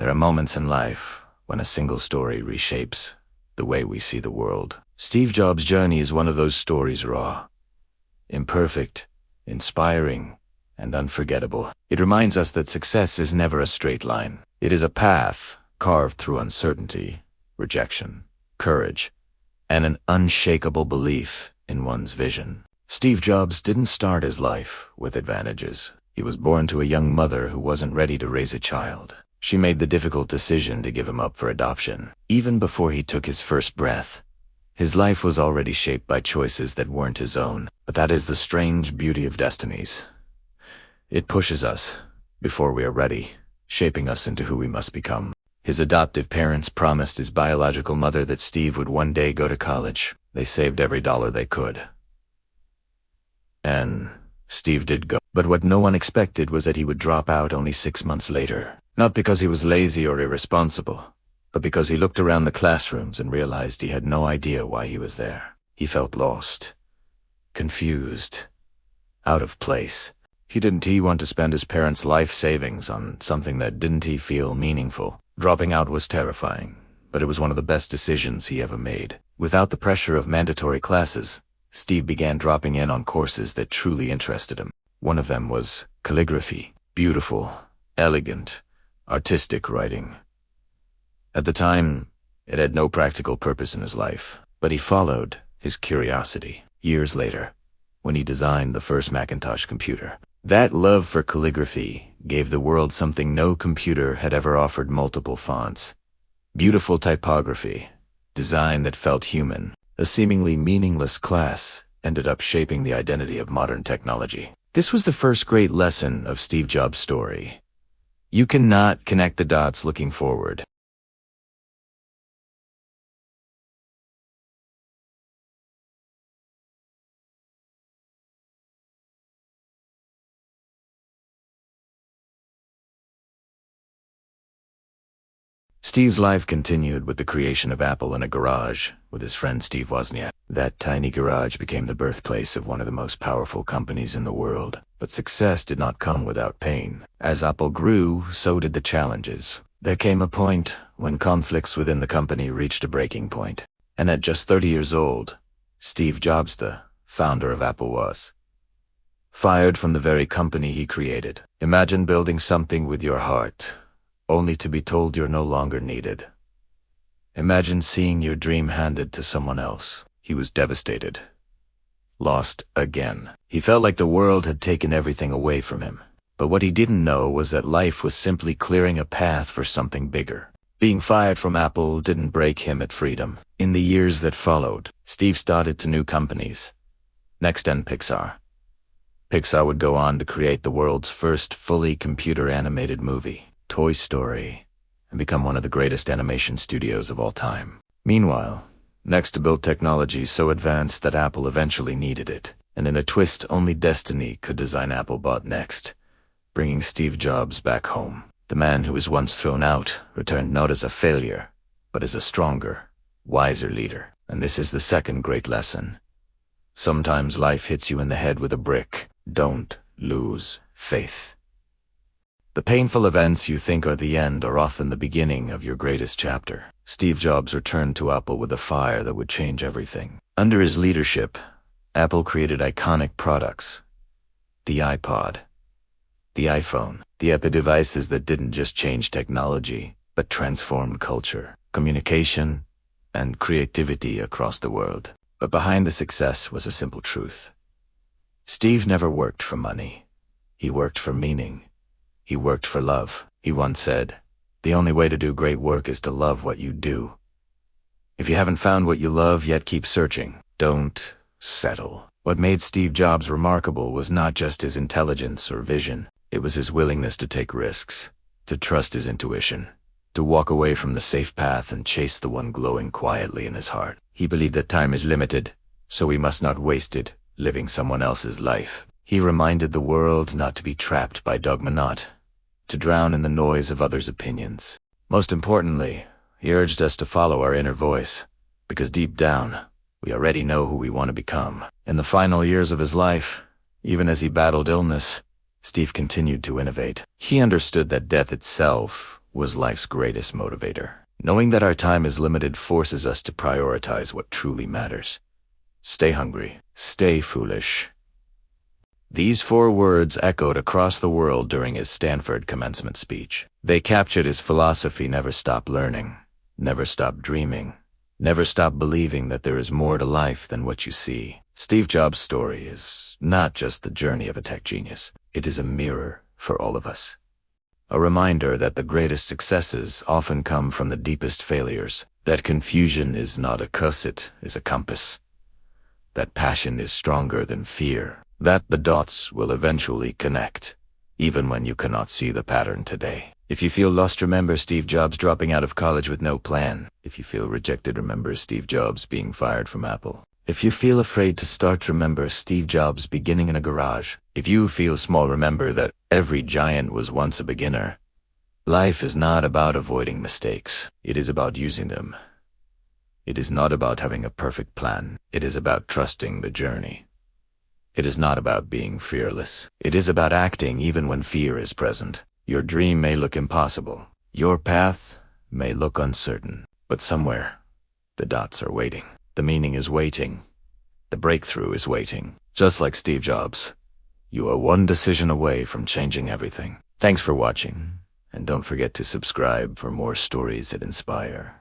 There are moments in life when a single story reshapes the way we see the world. Steve Jobs' journey is one of those stories, raw, imperfect, inspiring, and unforgettable. It reminds us that success is never a straight line. It is a path carved through uncertainty, rejection, courage, and an unshakable belief in one's vision. Steve Jobs didn't start his life with advantages. He was born to a young mother who wasn't ready to raise a child. She made the difficult decision to give him up for adoption. Even before he took his first breath, his life was already shaped by choices that weren't his own. But that is the strange beauty of destinies. It pushes us before we are ready, shaping us into who we must become. His adoptive parents promised his biological mother that Steve would one day go to college. They saved every dollar they could. And Steve did go. But what no one expected was that he would drop out only 6 months later. Not because he was lazy or irresponsible, but because he looked around the classrooms and realized he had no idea why he was there. He felt lost, confused, out of place. Didn't he want to spend his parents' life savings on something that didn't he feel meaningful? Dropping out was terrifying, but it was one of the best decisions he ever made. Without the pressure of mandatory classes, Steve began dropping in on courses that truly interested him. One of them was calligraphy. Beautiful, elegant, artistic writing. At the time, it had no practical purpose in his life, but he followed his curiosity. Years later, when he designed the first Macintosh computer, that love for calligraphy gave the world something no computer had ever offered: multiple fonts, beautiful typography, design that felt human. A seemingly meaningless class ended up shaping the identity of modern technology. This was the first great lesson of Steve Jobs' story. You cannot connect the dots looking forward. Steve's life continued with the creation of Apple in a garage with his friend Steve Wozniak. That tiny garage became the birthplace of one of the most powerful companies in the world. But success did not come without pain. As Apple grew, so did the challenges. There came a point when conflicts within the company reached a breaking point. And at just 30 years old, Steve Jobs, the founder of Apple, was fired from the very company he created. Imagine building something with your heart, only to be told you're no longer needed. Imagine seeing your dream handed to someone else. He was devastated. Lost again. He felt like the world had taken everything away from him. But what he didn't know was that life was simply clearing a path for something bigger. Being fired from Apple didn't break him at freedom. In the years that followed, Steve started to new companies. Next and Pixar. Pixar would go on to create the world's first fully computer-animated movie, Toy Story, and become one of the greatest animation studios of all time. Meanwhile, Next built technology so advanced that Apple eventually needed it, and in a twist only destiny could design, Apple bought Next, bringing Steve Jobs back home. The man who was once thrown out returned not as a failure, but as a stronger, wiser leader. And this is the second great lesson. Sometimes life hits you in the head with a brick. Don't lose faith. The painful events you think are the end are often the beginning of your greatest chapter. Steve Jobs returned to Apple with a fire that would change everything. Under his leadership, Apple created iconic products. The iPod, the iPhone, the devices that didn't just change technology, but transformed culture, communication, and creativity across the world. But behind the success was a simple truth. Steve never worked for money. He worked for meaning. He worked for love. He once said, "The only way to do great work is to love what you do." If you haven't found what you love yet, keep searching. Don't settle. What made Steve Jobs remarkable was not just his intelligence or vision. It was his willingness to take risks, to trust his intuition, to walk away from the safe path and chase the one glowing quietly in his heart. He believed that time is limited, so we must not waste it living someone else's life. He reminded the world not to be trapped by dogma, not to drown in the noise of others' opinions. Most importantly, he urged us to follow our inner voice, because deep down, we already know who we want to become. In the final years of his life, even as he battled illness, Steve continued to innovate. He understood that death itself was life's greatest motivator. Knowing that our time is limited forces us to prioritize what truly matters. Stay hungry. Stay foolish. These 4 words echoed across the world during his Stanford commencement speech. They captured his philosophy: never stop learning, never stop dreaming, never stop believing that there is more to life than what you see. Steve Jobs' story is not just the journey of a tech genius. It is a mirror for all of us. A reminder that the greatest successes often come from the deepest failures, that confusion is not a curse, it is a compass, that passion is stronger than fear, that the dots will eventually connect, even when you cannot see the pattern today. If you feel lost, remember Steve Jobs dropping out of college with no plan. If you feel rejected, remember Steve Jobs being fired from Apple. If you feel afraid to start, remember Steve Jobs beginning in a garage. If you feel small, remember that every giant was once a beginner. Life is not about avoiding mistakes. It is about using them. It is not about having a perfect plan. It is about trusting the journey. It is not about being fearless. It is about acting even when fear is present. Your dream may look impossible. Your path may look uncertain. But somewhere, the dots are waiting. The meaning is waiting. The breakthrough is waiting. Just like Steve Jobs, you are one decision away from changing everything. Thanks for watching, and don't forget to subscribe for more stories that inspire.